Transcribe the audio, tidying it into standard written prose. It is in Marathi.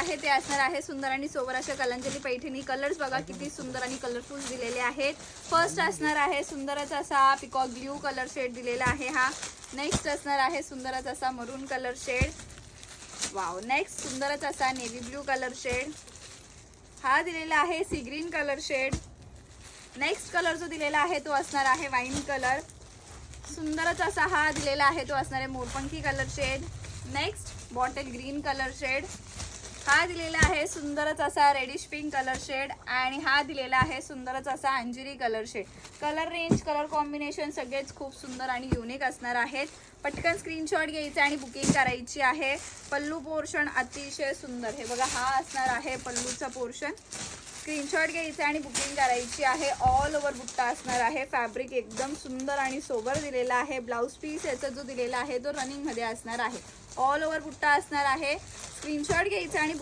आहे ते असणार आहे सुंदर आणि सोबर अशा कलांजली पैठणी. कलर्स बघा किती सुंदर आणि कलरफुल दिलेले आहेत. फर्स्ट असणार आहे सुंदरच असा पिकॉक ब्ल्यू कलर शेड दिलेला आहे हा. नेक्स्ट असणार आहे सुंदरच असा maroon colour shade. Wow. Next सुंदरच असा नेव्ही ब्ल्यू कलर शेड. हा दिलेला आहे sea green colour shade. Next colour जो दिलेला आहे तो असणार आहे वाईन कलर. सुंदरच असा हा दिलेला आहे तो असणार आहे मोरपंखी colour shade. Next bottle green colour shade. हा दिलेला आहे सुंदरच असा रेडिश पिंक कलर शेड. आणि हा दिलेला आहे सुंदरच असा अंजिरी colour shade. Colour range colour combination सगळेच खूप सुंदर आणि युनिक असणार आहेत. पटकन स्क्रीनशॉट घ्यायचा आणि बुकिंग करायची आहे. पल्लू पोर्शन अतिशय सुंदर. हे बघा हा असणार आहे पल्लूचा पोर्शन. स्क्रीनशॉट घ्यायचा आणि बुकिंग करायची आहे. ऑल ओव्हर बुट्टा असणार आहे. फॅब्रिक एकदम सुंदर आणि सोबर दिलेला आहे. ब्लाऊज पीस याचा जो दिलेला आहे तो रनिंग मध्ये असणार आहे. ऑल ओव्हर बुट्टा असणार आहे. स्क्रीनशॉट घ्यायचा आणि